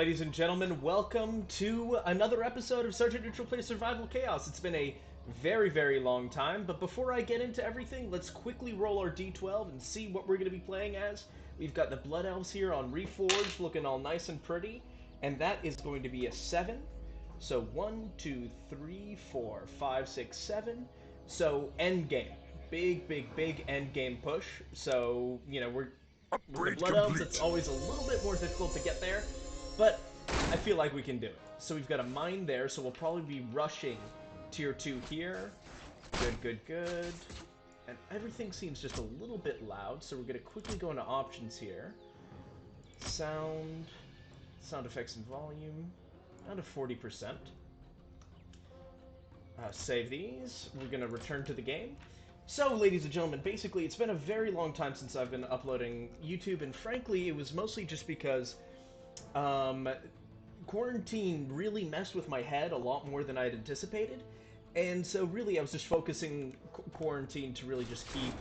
ladies and gentlemen, welcome to another episode of Sergeant Neutral Plays Survival Chaos. It's been a very, very long time, but before I get into everything, let's quickly roll our D12 and see what we're going to be playing as. We've got the Blood Elves here on Reforged, looking all nice and pretty, and that is going to be a 7. So 1, 2, 3, 4, 5, 6, 7. So end game. Big end game push. So, we're with the Upgrade Blood Elves, complete. it's always a little bit more difficult to get there, but I feel like we can do it. So we've got a mine there, so we'll probably be rushing tier 2 here. Good. And everything seems just a little bit loud, so we're going to quickly go into options here. Sound effects and volume, down to 40%. Save these. We're going to return to the game. So, ladies and gentlemen, basically, it's been a very long time since I've been uploading YouTube, and frankly, it was mostly just because quarantine really messed with my head a lot more than I had anticipated, and so really I was just focusing quarantine to really just keep...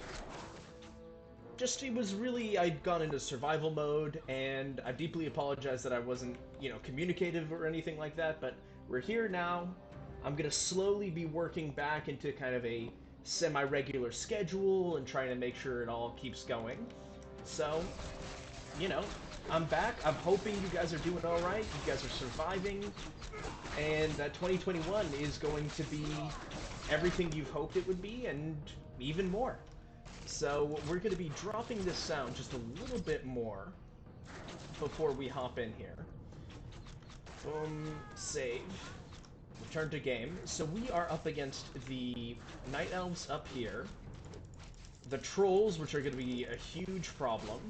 it was really, I'd gone into survival mode, and I deeply apologize that I wasn't, communicative or anything like that, but we're here now. I'm gonna slowly be working back into kind of a semi-regular schedule and trying to make sure it all keeps going. So, I'm back. I'm hoping you guys are doing all right. You guys are surviving, and that 2021 is going to be everything you've hoped it would be, and even more. So we're going to be dropping this sound just a little bit more before we hop in here. Boom, save. Return to game. So we are up against the Night Elves up here, the Trolls, which are going to be a huge problem,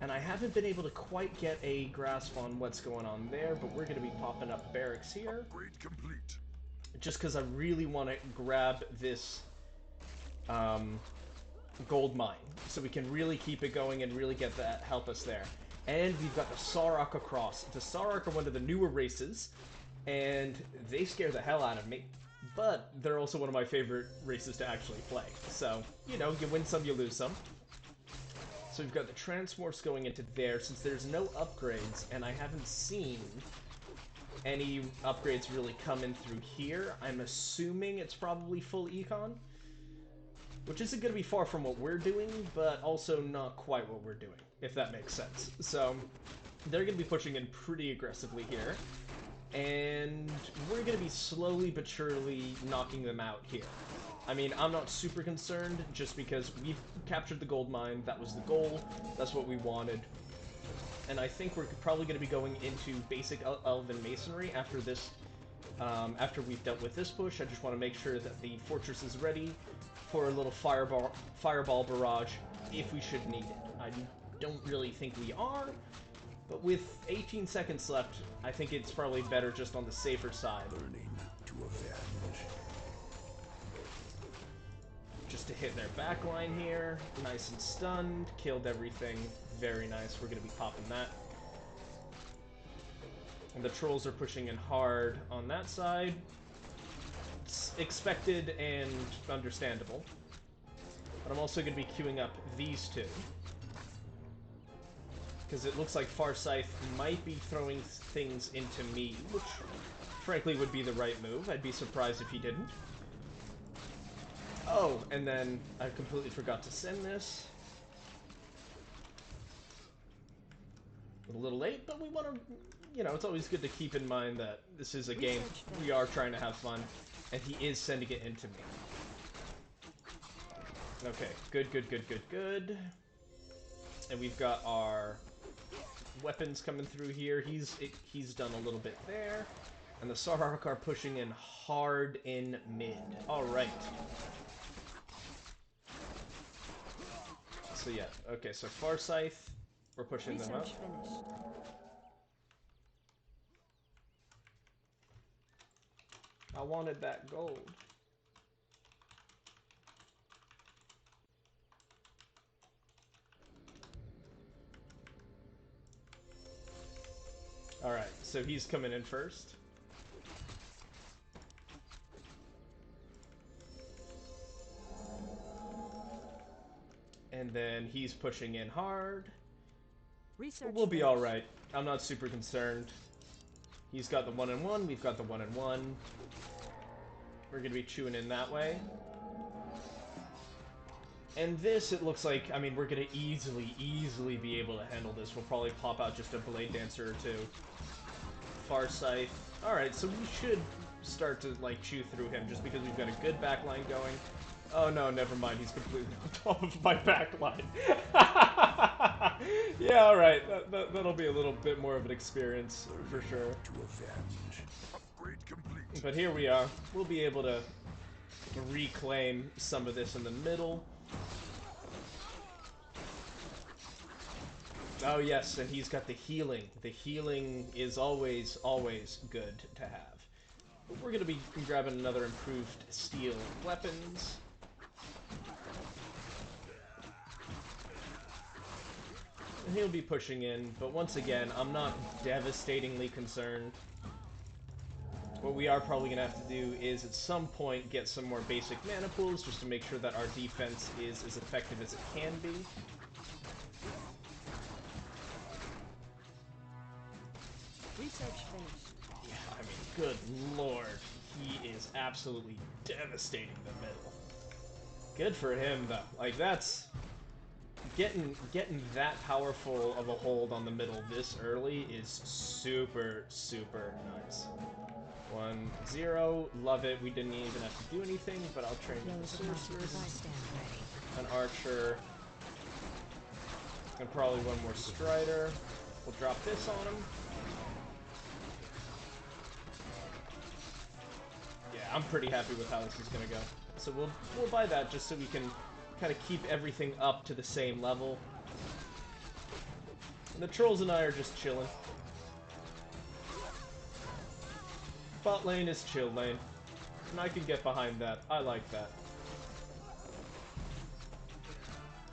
and I haven't been able to quite get a grasp on what's going on there, but we're going to be popping up barracks here. Upgrade complete. Just because I really want to grab this gold mine, so we can really keep it going and really get that, help us there. And we've got the Saurok across. The Saurok are one of the newer races, and they scare the hell out of me, but they're also one of my favorite races to actually play. So, you win some, you lose some. So we've got the Transmorphs going into there, since there's no upgrades, and I haven't seen any upgrades really coming through here. I'm assuming it's probably full econ, which isn't going to be far from what we're doing, but also not quite what we're doing, if that makes sense. So they're going to be pushing in pretty aggressively here, and we're going to be slowly but surely knocking them out here. I mean, I'm not super concerned, just because we've captured the gold mine. That was the goal. That's what we wanted. And I think we're probably going to be going into basic Elven Masonry after this. After we've dealt with this push, I just want to make sure that the fortress is ready for a little fireball barrage if we should need it. I don't really think we are, but with 18 seconds left, I think it's probably better just on the safer side. Burning to avenge. Just to hit their back line here. Nice and stunned. Killed everything. Very nice. We're going to be popping that. And the Trolls are pushing in hard on that side. It's expected and understandable. But I'm also going to be queuing up these two, because it looks like Farsight might be throwing things into me, which frankly would be the right move. I'd be surprised if he didn't. Oh, and then I completely forgot to send this. A little late, but we want to, it's always good to keep in mind that this is a game we are trying to have fun, and he is sending it into me. Okay, good. And we've got our weapons coming through here. He's done a little bit there. And the Saurok are pushing in hard in mid. Alright. So yeah, okay, so Farsight, we're pushing them up. Finished. I wanted that gold. Alright, so he's coming in first. And then he's pushing in hard. Research We'll be finished. alright. I'm not super concerned. He's got the 1-1, we've got the 1-1. We're gonna be chewing in that way. And this, it looks like, I mean, we're gonna easily be able to handle this. We'll probably pop out just a Blade Dancer or two. Farsight. Alright, so we should start to, like, chew through him just because we've got a good backline going. Oh no, never mind, he's completely on top of my backline. Yeah, alright, that'll be a little bit more of an experience, for sure. To avenge. Upgrade complete. But here we are. We'll be able to reclaim some of this in the middle. Oh yes, and he's got the healing. The healing is always good to have. But we're gonna be grabbing another improved steel weapons. And he'll be pushing in, but once again, I'm not devastatingly concerned. What we are probably gonna have to do is at some point get some more basic mana pools just to make sure that our defense is as effective as it can be. Research finished. Yeah, I mean, good lord. He is absolutely devastating the middle. Good for him, though. Like, that's... Getting that powerful of a hold on the middle this early is super nice. 1-0. Love it. We didn't even have to do anything, but I'll train the sorceress. An archer. And probably one more strider. We'll drop this on him. Yeah, I'm pretty happy with how this is gonna go. So we'll buy that just so we can kind of keep everything up to the same level. And the trolls and I are just chilling. Bot lane is chill lane. And I can get behind that. I like that.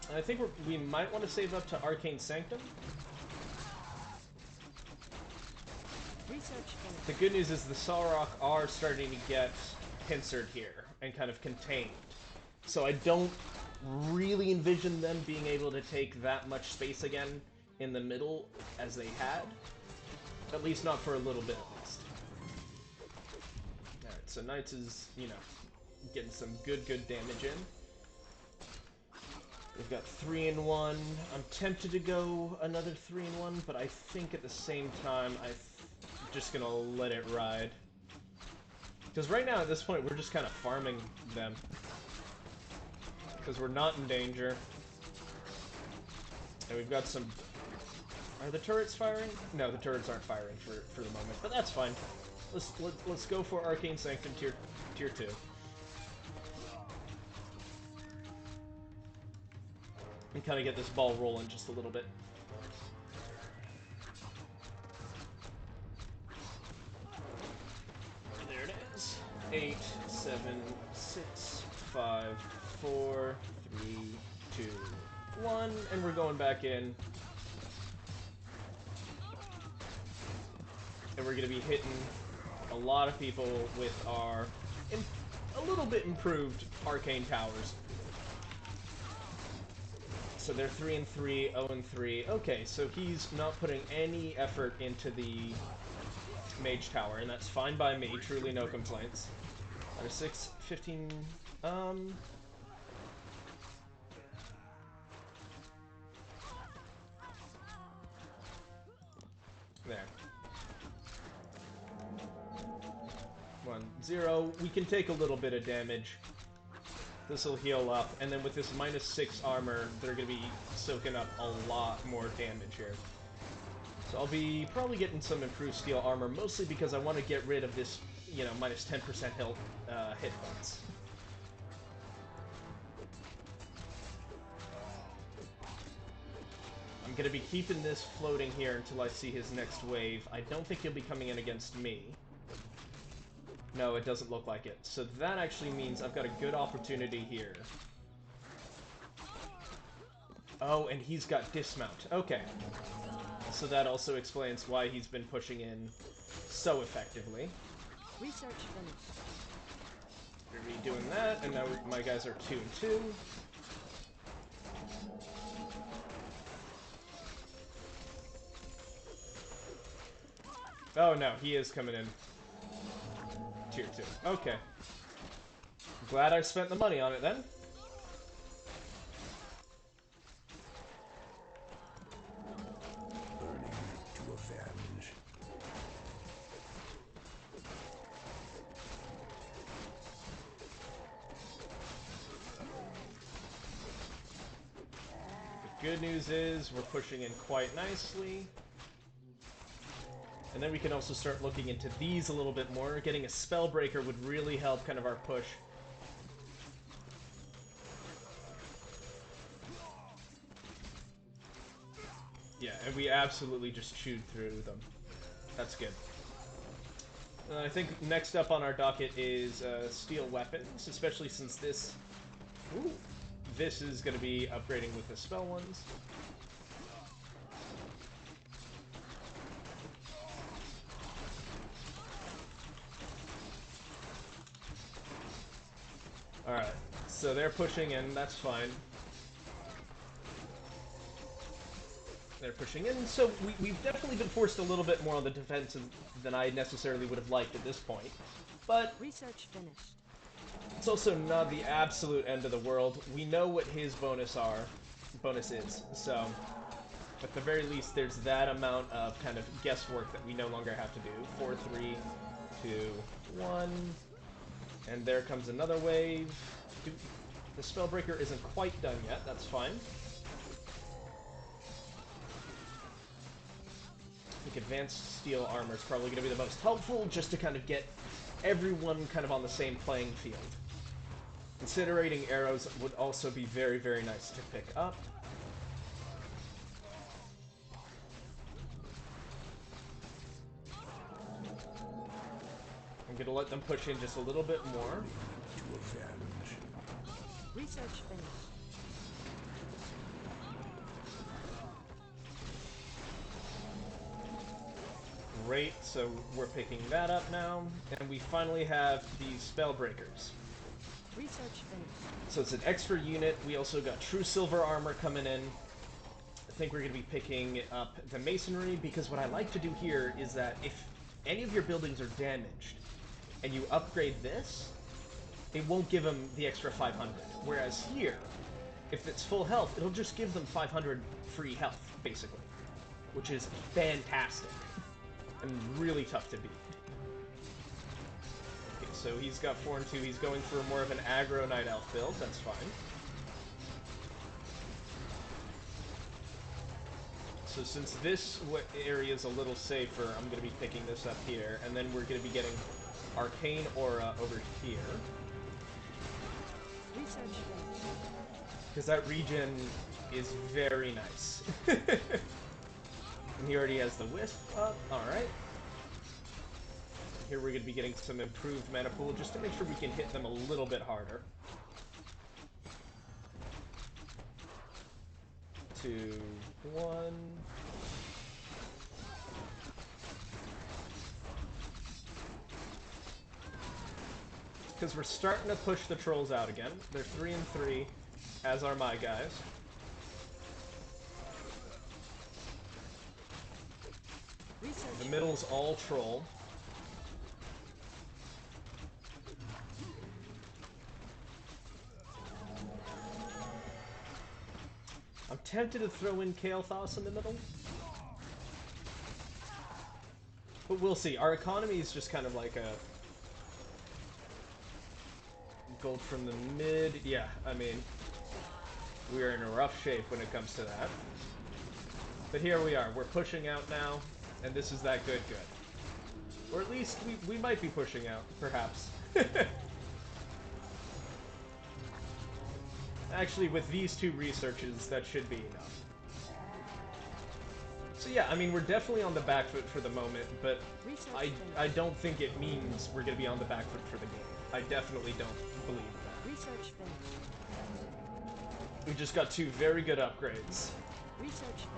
And I think we might want to save up to Arcane Sanctum. The good news is the Saurok are starting to get pincered here and kind of contained. So I don't really envision them being able to take that much space again in the middle as they had. At least not for a little bit, at least. Alright, so Knights is, you know, getting some good damage in. We've got 3-in-1. I'm tempted to go another 3-in-1, but I think at the same time I'm just gonna let it ride. Because right now, at this point, we're just kind of farming them. Because we're not in danger. And we've got some... Are the turrets firing? No, the turrets aren't firing for the moment, but that's fine. Let's go for Arcane Sanctum tier 2. And kind of get this ball rolling just a little bit. There it is. 8, 7, 6, 5, 4, 3, 2, 1, and we're going back in. And we're going to be hitting a lot of people with our a little bit improved arcane towers. So they're 3-3, 0-3. Okay, so he's not putting any effort into the mage tower, and that's fine by me. Truly no complaints. Out of 6, 15... There. 1-0. We can take a little bit of damage. This will heal up, and then with this -6 armor, they're going to be soaking up a lot more damage here. So I'll be probably getting some improved steel armor, mostly because I want to get rid of this, you know, -10% hit points. I'm going to be keeping this floating here until I see his next wave. I don't think he'll be coming in against me. No, it doesn't look like it. So that actually means I've got a good opportunity here. Oh, and he's got dismount. Okay. So that also explains why he's been pushing in so effectively. Research finished. We're redoing that, and now my guys are 2-2. Oh no, he is coming in. Tier 2. Okay. Glad I spent the money on it then. Burning to avenge. The good news is we're pushing in quite nicely. And then we can also start looking into these a little bit more. Getting a Spellbreaker would really help kind of our push. Yeah, and we absolutely just chewed through them. That's good. I think next up on our docket is steel weapons, especially since this... Ooh, this is going to be upgrading with the spell ones. Alright, so they're pushing in, that's fine. They're pushing in, so we've definitely been forced a little bit more on the defensive than I necessarily would have liked at this point. But Research finished. it's also not the absolute end of the world. We know what his bonus is, so at the very least there's that amount of kind of guesswork that we no longer have to do. 4, 3, 2, 1... And there comes another wave. The Spellbreaker isn't quite done yet, that's fine. I think Advanced Steel Armor is probably going to be the most helpful, just to kind of get everyone kind of on the same playing field. Incinerating Arrows would also be very, very nice to pick up. I'm going to let them push in just a little bit more. To avenge. Research finished. Great, so we're picking that up now. And we finally have these Spellbreakers. Research finished. So it's an extra unit. We also got True Silver Armor coming in. I think we're going to be picking up the Masonry, because what I like to do here is that if any of your buildings are damaged, and you upgrade this, it won't give them the extra 500. Whereas here, if it's full health, it'll just give them 500 free health, basically. Which is fantastic. And really tough to beat. Okay, so he's got 4 and 2. He's going for more of an aggro Night Elf build. That's fine. So since this area is a little safer, I'm going to be picking this up here. And then we're going to be getting Arcane Aura over here. Research finished. Because that regen is very nice. And he already has the Wisp up. Alright. Here we're going to be getting some improved mana pool, just to make sure we can hit them a little bit harder. 2, 1... Because we're starting to push the trolls out again. They're 3 and 3, as are my guys. Research The middle's all troll. I'm tempted to throw in Kael'thas in the middle. But we'll see. Our economy is just kind of like a... Gold from the mid. Yeah, I mean, we are in a rough shape when it comes to that. But here we are. We're pushing out now, and this is that good. Or at least we might be pushing out, perhaps. Actually, with these 2 researches, that should be enough. So yeah, I mean, we're definitely on the back foot for the moment, but I don't think it means we're going to be on the back foot for the game. I definitely don't believe that. Research finished. We just got 2 very good upgrades. Research finished.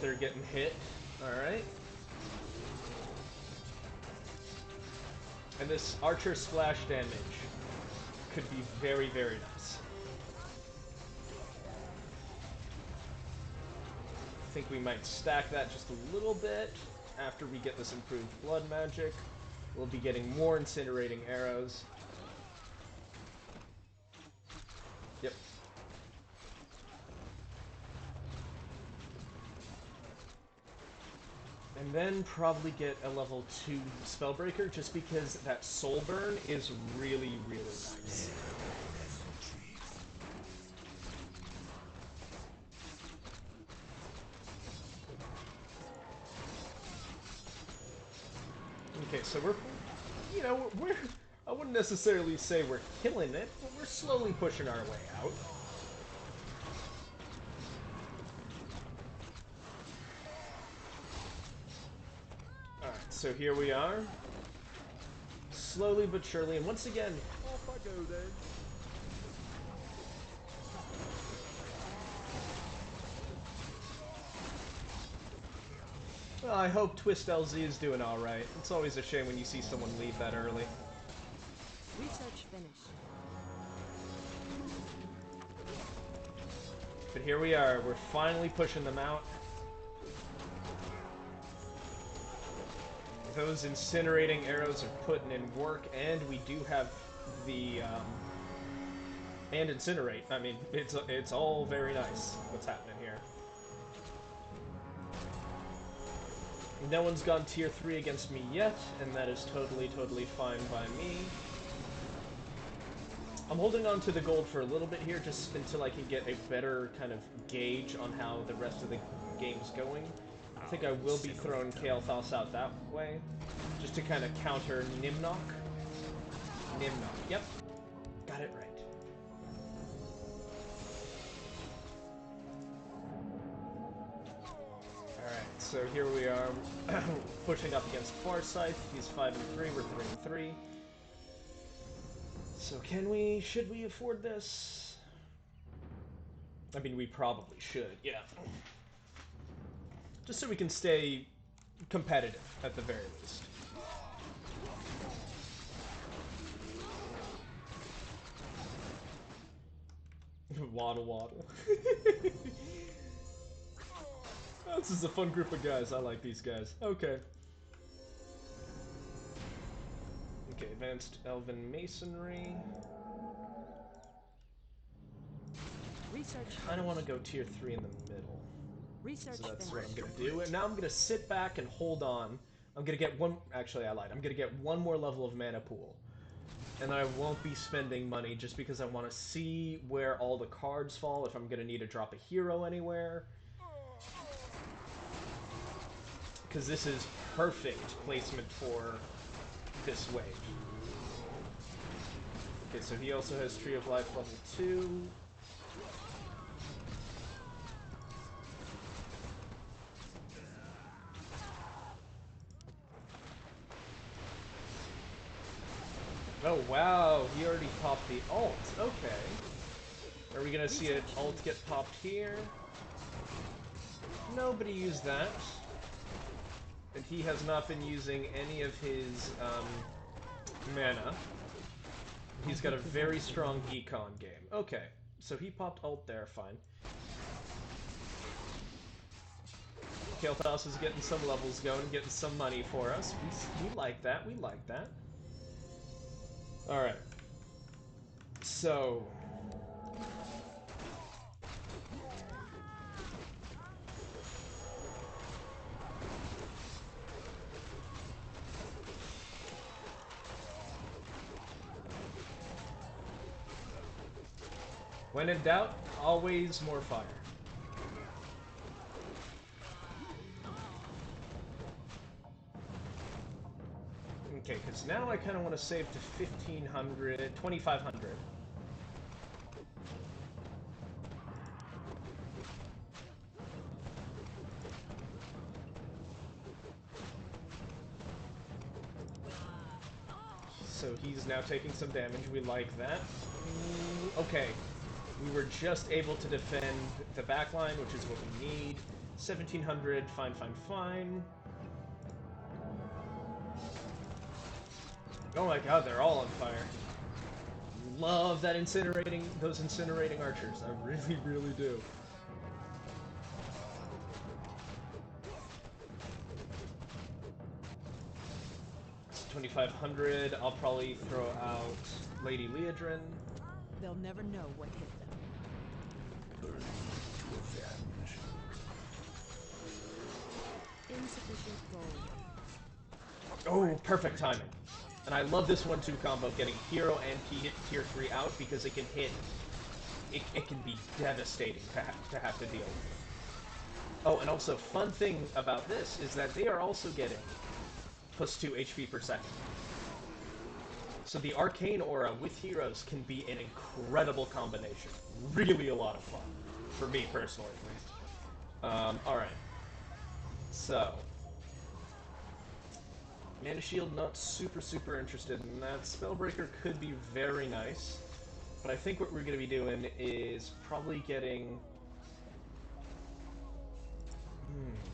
They're getting hit. Alright. And this Archer splash damage could be very, very nice. think we might stack that just a little bit after we get this improved blood magic. We'll be getting more incinerating arrows. Yep. And then probably get a level 2 Spellbreaker, just because that Soul Burn is really, really nice. Okay, so we're, you know, I wouldn't necessarily say we're killing it, but we're slowly pushing our way out. Alright, so here we are. Slowly but surely, and once again, off I go then. Well, I hope Twist LZ is doing alright. It's always a shame when you see someone leave that early. Research finished. But here we are, we're finally pushing them out. Those incinerating arrows are putting in work, and we do have the, and incinerate. I mean, it's all very nice what's happening here. No one's gone tier 3 against me yet, and that is totally, totally fine by me. I'm holding on to the gold for a little bit here, just until I can get a better kind of gauge on how the rest of the game's going. I think I will be throwing Kael'thas out that way, just to kind of counter Nimnok. Nimnok, yep. Got it right. Alright, so here we are, pushing up against Farsight. He's 5 and 3, we're 3 and 3. So should we afford this? I mean, we probably should, yeah. Just so we can stay competitive, at the very least. Waddle waddle. Oh, this is a fun group of guys. I like these guys. Okay. Okay, advanced elven masonry. Research. Kind of want to go tier 3 in the middle. Research So that's finished. what I'm gonna do. And now I'm gonna sit back and hold on. I'm gonna get one. Actually, I lied. I'm gonna get one more level of mana pool. And I won't be spending money just because I want to see where all the cards fall, if I'm gonna need to drop a hero anywhere. Because this is perfect placement for this wave. Okay, so he also has Tree of Life level 2. Oh wow, he already popped the ult. Okay. Are we gonna see an ult get popped here? Nobody used that. And he has not been using any of his mana. He's got a very strong econ game. Okay, so he popped ult there, fine. Kael'thas is getting some levels going, getting some money for us. We like that, we like that. Alright. So... when in doubt, always more fire. Okay, because now I kind of want to save to 1,500, 2,500. So he's now taking some damage, we like that. Okay, we were just able to defend the backline, which is what we need. 1,700, fine, fine, fine. Oh my god, they're all on fire. Love that those incinerating archers. I really, really do. 7,500. I'll probably throw out Lady Leodrin. They'll never know what hit them. Burning to avenge. Insufficient gold. Oh, perfect timing. And I love this 1-2 combo, getting Hero and Tier 3 out, because it can hit. It can be devastating to have to deal with. Oh, and also, fun thing about this is that they are also getting +2 HP per second. So the Arcane Aura with heroes can be an incredible combination. Really a lot of fun. For me, personally, at least. Alright. So... Mana Shield, not super interested in that. Spellbreaker could be very nice. But I think what we're going to be doing is probably getting...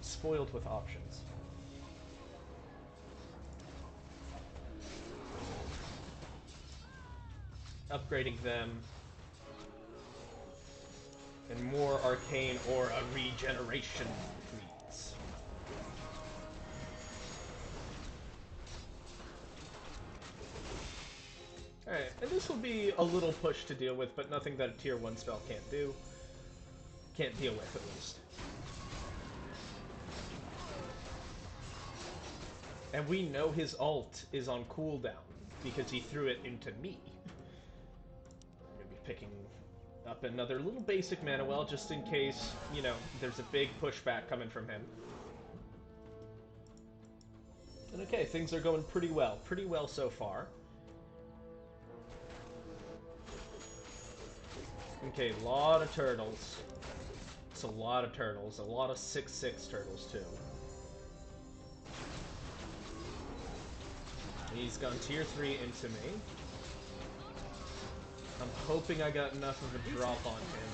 spoiled with options. Upgrading them. And more Arcane Aura regeneration, please. Alright, and this will be a little push to deal with, but nothing that a tier 1 spell can't do. Can't deal with, at least. And we know his ult is on cooldown, because he threw it into me. I'm gonna be picking up another little basic mana well, just in case, you know, there's a big pushback coming from him. And okay, things are going pretty well so far. Okay, a lot of turtles. It's a lot of turtles. A lot of 6/6 turtles, too. He's gone tier 3 into me. I'm hoping I got enough of a drop on him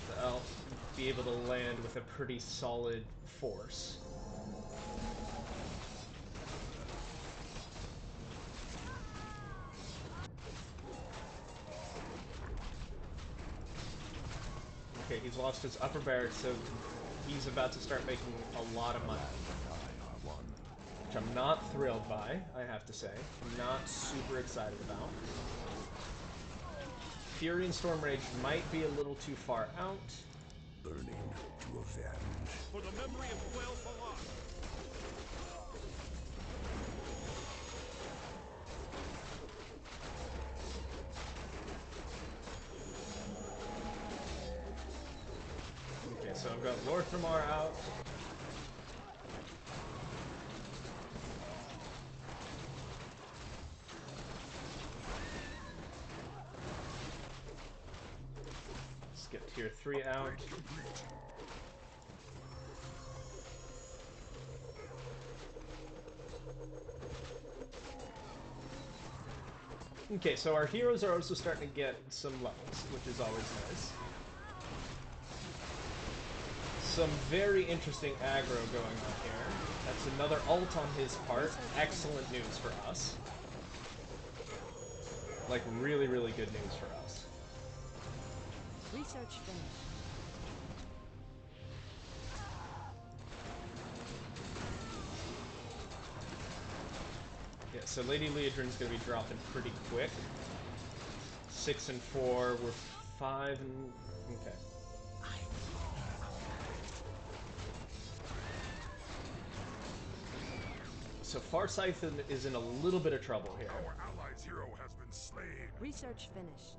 that I'll be able to land with a pretty solid force. Okay, he's lost his upper barracks, so he's about to start making a lot of money. Which I'm not thrilled by, I have to say. I'm not super excited about. Fury and Storm Rage might be a little too far out. Burning to avenge. For the memory of Quail Falak. Okay, so I've got Lorthamar out. Let's get tier 3 out. Okay, so our heroes are also starting to get some levels, which is always nice. Some very interesting aggro going on here. That's another ult on his part. Excellent news for us. Like, really good news for us. Research finished. Yeah, so Lady Leodrin's gonna be dropping pretty quick. 6 and 4, we're 5 and... okay. So Farsight is in a little bit of trouble here. Our allies' hero has been slain. Research finished.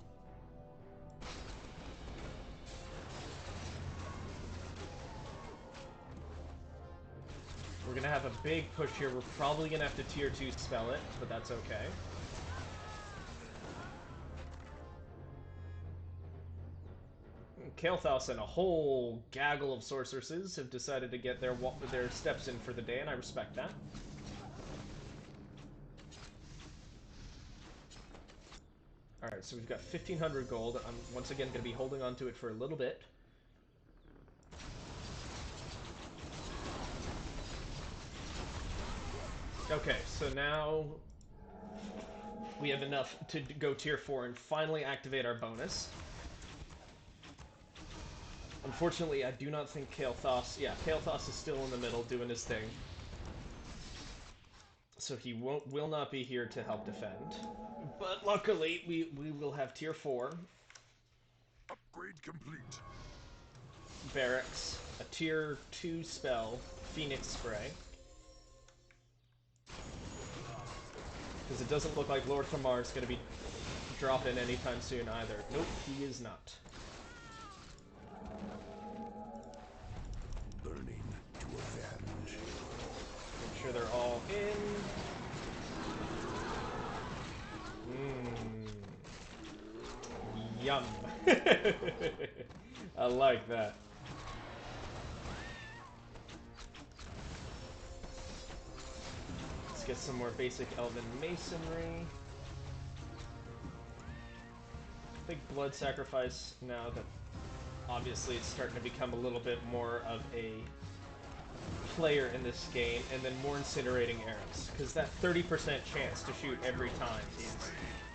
We're gonna have a big push here. We're probably gonna have to tier 2 spell it, but that's okay. Kael'thas and a whole gaggle of sorceresses have decided to get their steps in for the day, and I respect that. Alright, so we've got 1,500 gold. I'm once again going to be holding on to it for a little bit. Okay, so now we have enough to go tier 4 and finally activate our bonus. Unfortunately, I do not think Kael'thas... yeah, Kael'thas is still in the middle doing his thing. So he will not be here to help defend. But luckily, we will have tier 4 Upgrade complete. barracks, a tier 2 spell, Phoenix Spray. Because it doesn't look like Lord Thamar is going to be dropping anytime soon either. Nope, he is not. Burning to avenge. Make sure they're all in. Yum. I like that. Let's get some more basic elven masonry. Big blood sacrifice now that obviously it's starting to become a little bit more of a player in this game, and then more incinerating arrows, because that 30% chance to shoot every time is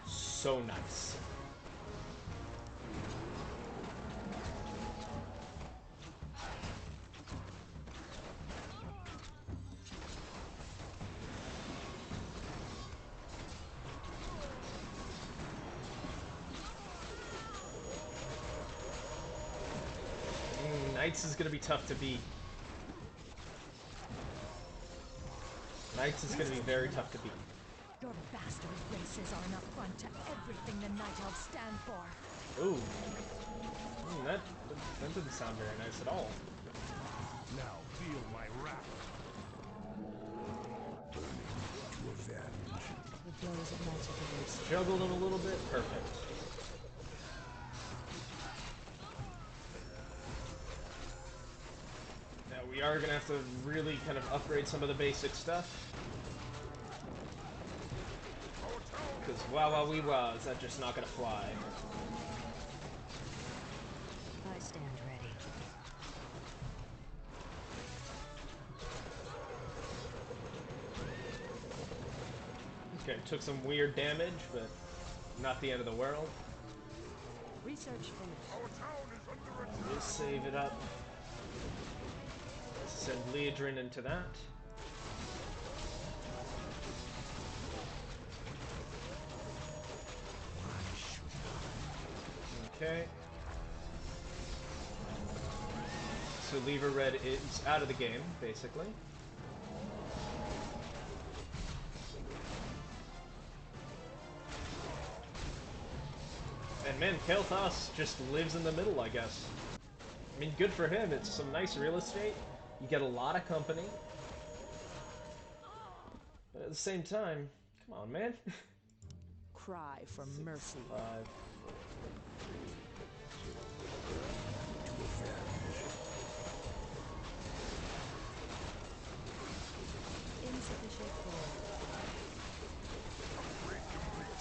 so nice. Knights is going to be tough to beat. Knights is going to be very tough to beat. Your bastard races are an affront to everything the Night Elves stand for. Ooh. That didn't sound very nice at all. Now feel my wrath. Burning to avenge. The blows of magic against Juggle them a little bit. Perfect. Now we are going to have to really kind of upgrade some of the basic stuff. Because wow, is that just not going to fly? I stand ready. Okay, took some weird damage, but not the end of the world. research finished. Our town is under attack. We'll save it up. Send Leodrin into that. Okay. So Lever Red is out of the game, basically. And man, Kael'thas just lives in the middle, I guess. I mean, good for him. It's some nice real estate. You get a lot of company. But at the same time, come on, man. Cry for mercy. 5. Insufficient gold. Upgrade complete.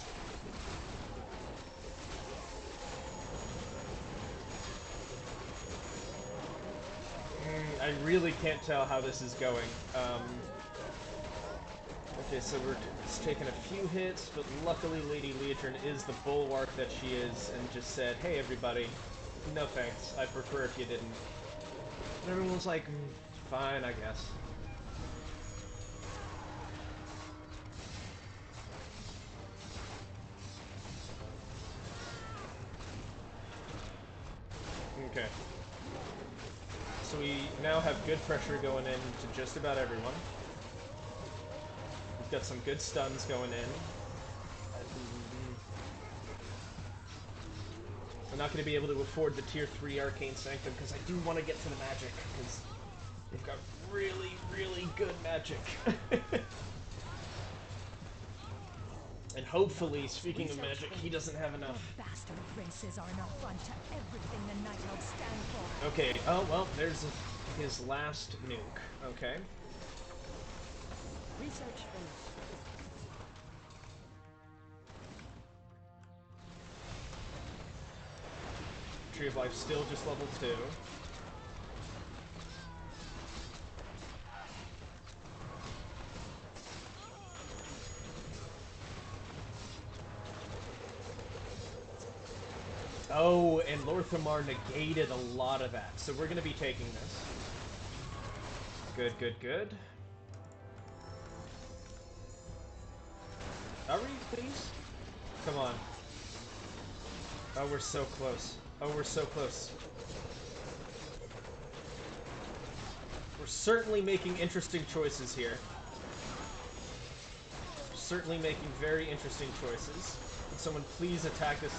I really can't tell how this is going. Okay, so we're just taking a few hits, but luckily Lady Leodrin is the bulwark that she is, and just said, hey everybody, no thanks, I'd prefer if you didn't. And everyone's like, fine, I guess. Okay. So we now have good pressure going in to just about everyone. We've got some good stuns going in. We're not going to be able to afford the tier 3 Arcane Sanctum because I do want to get to the magic, because they've got really, really good magic. And hopefully, speaking of magic, he doesn't have enough. Bastard races are an affront to everything the Night Elves stand for. Okay, oh well, there's his last nuke. Okay. Research finished. Tree of Life still just level 2. Oh, and Lord Thamar negated a lot of that, so we're going to be taking this. Good, good, good. please? Come on. Oh, we're so close. Oh, we're so close. We're certainly making interesting choices here. Certainly making very interesting choices. Can someone please attack us?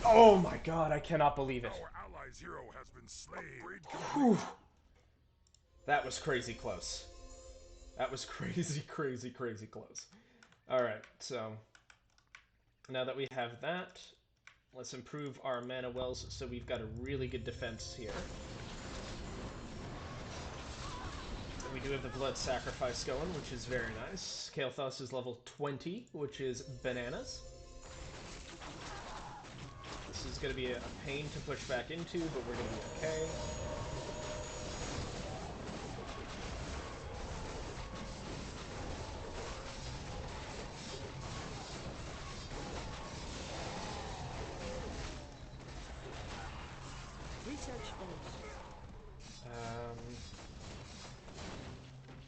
Oh my god, I cannot believe it. Our ally's hero has been slain. Upgrade Whew. That was crazy close. That was crazy, crazy, crazy close. Alright, so now that we have that, let's improve our mana wells so we've got a really good defense here. And we do have the Blood Sacrifice going, which is very nice. Kael'thas is level 20, which is bananas. This is going to be a pain to push back into, but we're going to be okay. Research finished.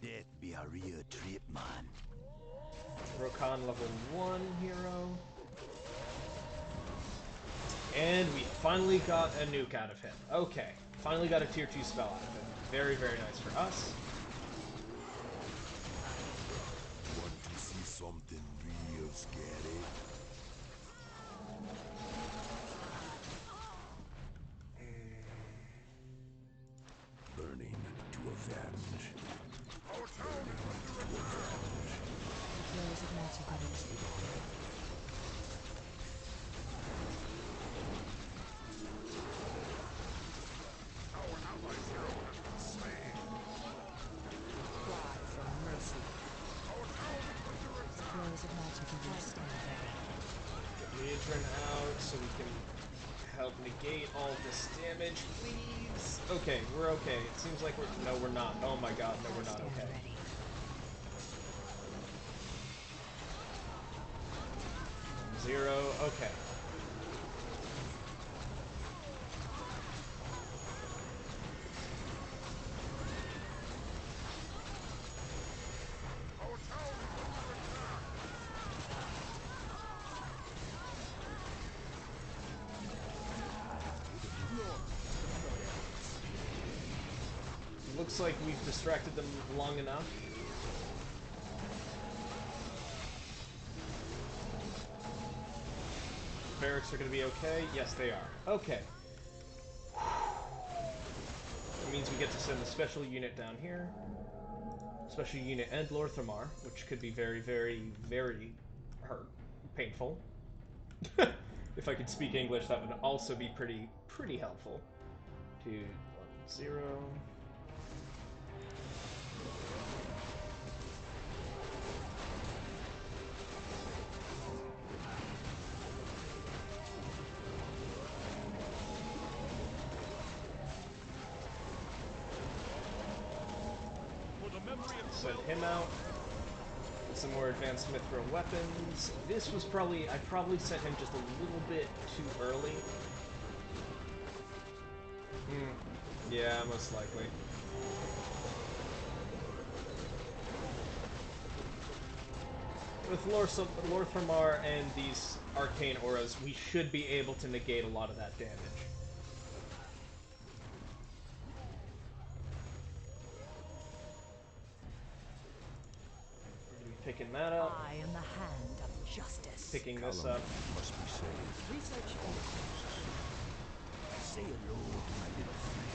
Death be a real trip, man. Rokan level 1 hero. And we finally got a nuke out of him. Okay. Finally got a tier 2 spell out of him. Very, very nice for us. Want to see something real scary? Burning to avenge. Our town is under attack. Flows of magic evasion. Our ally's hero has been slain. Cry for mercy. Our town is under attack. Flows of magic evasion. Legion out so we can help negate all this damage, please. Okay, we're okay. It seems like we're... No, we're not. Oh my god, no, we're not okay. Ready. Zero, okay. Our town is under attack. Looks like we've distracted them long enough. Barracks are going to be okay? Yes, they are. Okay. That means we get to send the special unit down here. Special unit and Lorthamar, which could be very, very, very painful. If I could speak English, that would also be pretty helpful. 2, 1, 0. Send him out. Some more advanced mithril weapons. This was probably... I probably sent him just a little bit too early. Yeah, most likely. With Lorthamar and these arcane auras, we should be able to negate a lot of that damage. Picking that up. I am the hand of justice. Picking this up. Must be saved. Research finished. Say hello, my little friend.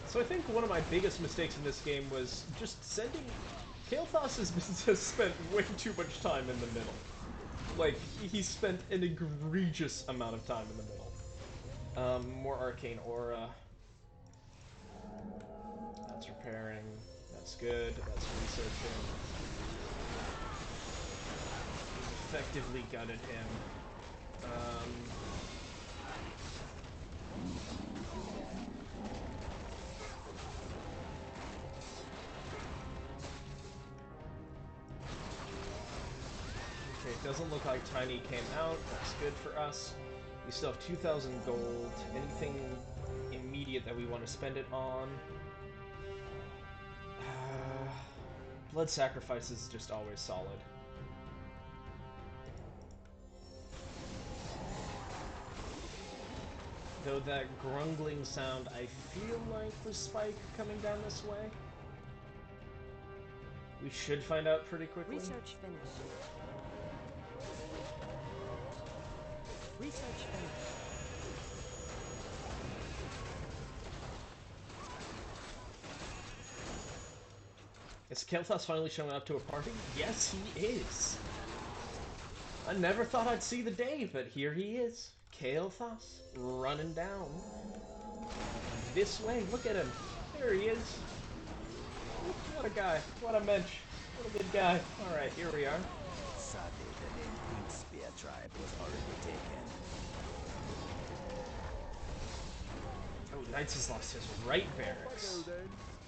So I think one of my biggest mistakes in this game was just sending... Kael'thas has spent way too much time in the middle. Like, he spent an egregious amount of time in the middle. More arcane aura. That's repairing. That's good. That's researching. We've effectively gutted him. Okay, it doesn't look like Tiny came out. That's good for us. We still have 2,000 gold. Anything immediate that we want to spend it on? Blood Sacrifice is just always solid. Though that grumbling sound, I feel like was Spike coming down this way. We should find out pretty quickly. Research finished. Research finished. Is Kael'thas finally showing up to a party? Yes, he is! I never thought I'd see the day, but here he is. Kael'thas, running down. This way, look at him. There he is. What a guy. What a mensch. What a good guy. Alright, here we are. Sadly, the named Pink Spear tribe was already taken. Oh, Knights has lost his right barracks.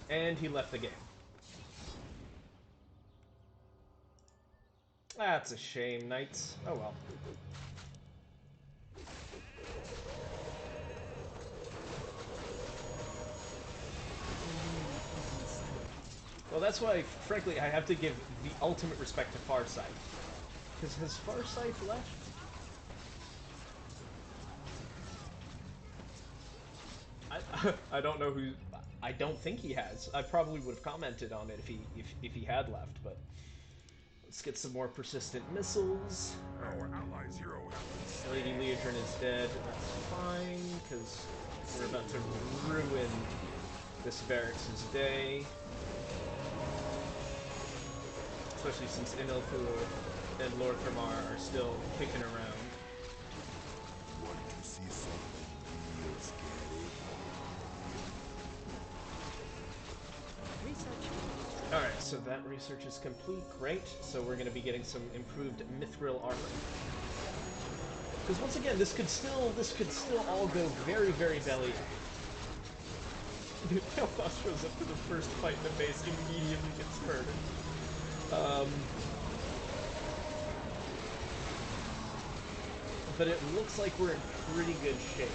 And he left the game. That's a shame, Knights. Oh well. Well, that's why, frankly, I have to give the ultimate respect to Farsight. Because has Farsight left? I don't know who... I don't think he has. I probably would have commented on it if he had left, but... Let's get some more persistent missiles. Our allies' hero has been Lady Leodrin is dead. That's fine, because we're about to ruin this barracks' day. Especially since Inilthul and Lorthramar are still kicking around. Want to see something real scary? Research. Alright, so that research is complete. Great. So we're going to be getting some improved mithril armor. Because once again, this could still all go very, very belly up. Dude, Kael'thas shows up to the first fight in the base, immediately gets murdered. But it looks like we're in pretty good shape.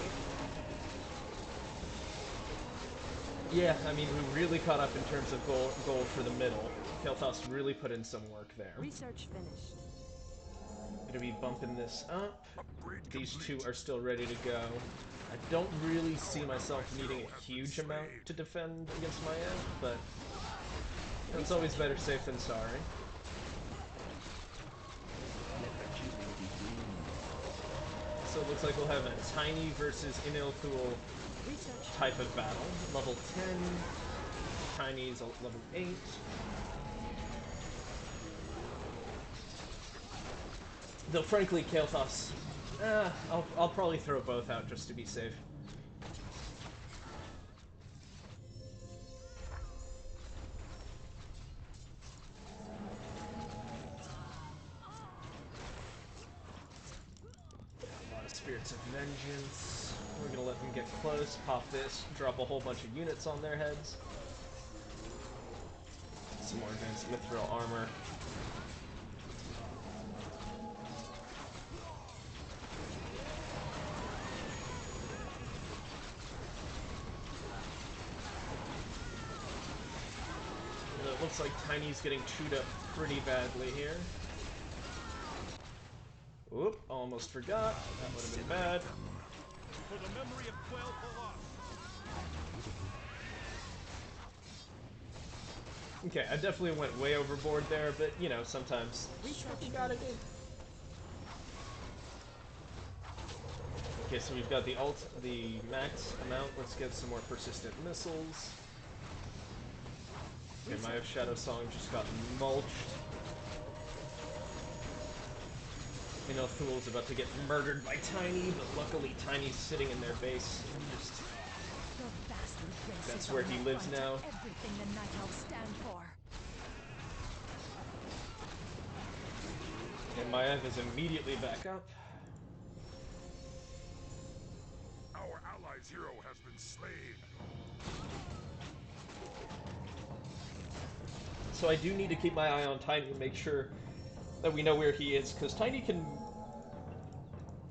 Yeah, I mean, we really caught up in terms of gold for the middle. Kael'thas really put in some work there. Research finished. Gonna be bumping this up. upgrade These complete. two are still ready to go. I don't really see myself needing a huge amount to defend against my end, but it's always better safe than sorry. So it looks like we'll have a Tiny versus Inilthul Research. type of battle. Level 10, Tiny's level 8. Though frankly, Kael'thas, I'll probably throw both out just to be safe. A lot of Spirits of Vengeance. We're gonna let them get close, pop this, drop a whole bunch of units on their heads. Some more advanced mithril armor. It looks like Tiny's getting chewed up pretty badly here. Oop, almost forgot. That would have been bad. For the memory of 12 Okay, I definitely went way overboard there, but you know, sometimes that's what you gotta do. Okay, so we've got the max amount. Let's get some more persistent missiles. Okay, my Shadow Song just got mulched. Inilthul's about to get murdered by Tiny, but luckily Tiny's sitting in their base. Just Your bastard races That's where are he an lives affront to now. Everything the Night Elves stand for. and Maiev is immediately back up. Our allies' hero has been slain. So I do need to keep my eye on Tiny to make sure that we know where he is, because Tiny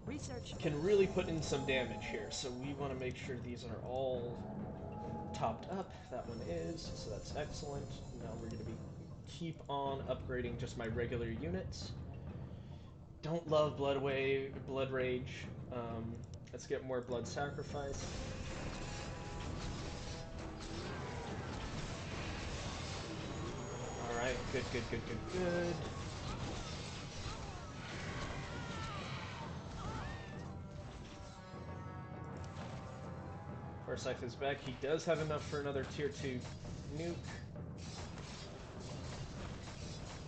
Research can really put in some damage here. So we want to make sure these are all topped up. That one is, so that's excellent. Now we're going to keep on upgrading just my regular units. Don't love Blood Rage. Let's get more Blood Sacrifice. Alright, good. Forsyth is back. He does have enough for another tier 2 nuke.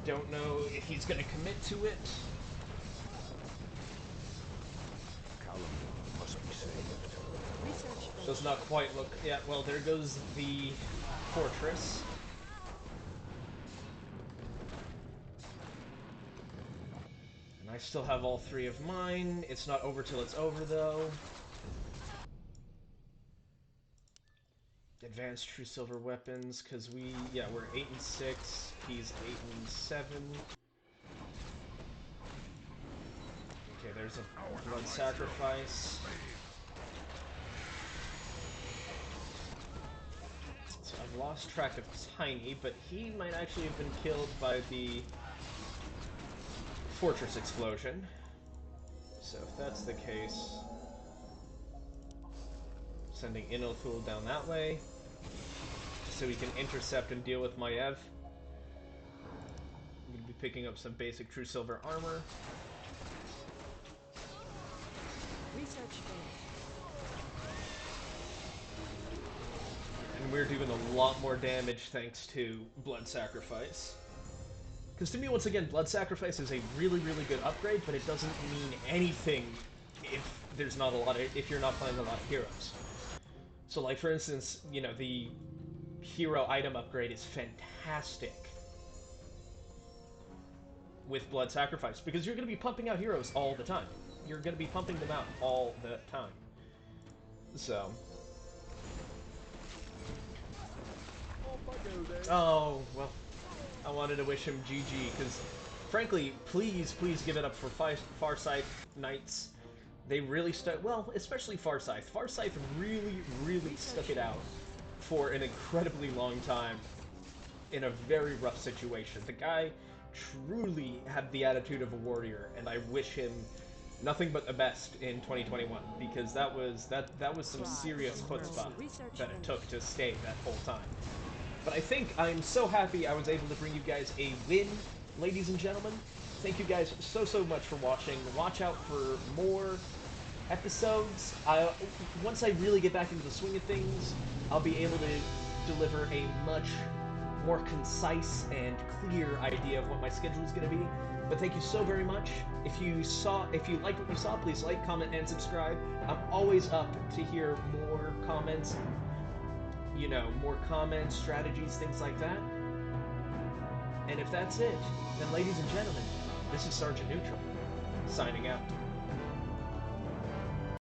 Don't know if he's going to commit to it. Must be saved. research finished. Does not quite look... Yeah, well, there goes the fortress. And I still have all 3 of mine. It's not over till it's over, though. Advanced True Silver weapons, because we're 8 and 6. He's 8 and 7. Okay, there's a Blood Sacrifice. So I've lost track of Tiny, but he might actually have been killed by the Fortress Explosion. So if that's the case, sending Inilthul down that way, just so we can intercept and deal with Maiev. I'm going to be picking up some basic True Silver armor. Research finished. And we're doing a lot more damage thanks to Blood Sacrifice. Because to me, once again, Blood Sacrifice is a really, really good upgrade, but it doesn't mean anything if you're not playing a lot of heroes. So, like, for instance, you know, the hero item upgrade is fantastic with Blood Sacrifice, because you're going to be pumping out heroes all the time. You're going to be pumping them out all the time. So... Oh, well, I wanted to wish him GG, because, frankly, please give it up for Farsight Knights. They really stuck, well, especially Farsight. Farsight really stuck it out for an incredibly long time in a very rough situation. The guy truly had the attitude of a warrior, and I wish him nothing but the best in 2021, because that was some serious chutzpah that it took to stay that whole time. But I think I'm so happy I was able to bring you guys a win, ladies and gentlemen. Thank you guys so much for watching. Watch out for more episodes. Once I really get back into the swing of things, I'll be able to deliver a much more concise and clear idea of what my schedule is going to be. But thank you so very much. If you liked what you saw, please like, comment, and subscribe. I'm always up to hear more comments. You know, more comments, strategies, things like that. And if that's it, then ladies and gentlemen, this is Sergeant Neutral, signing out.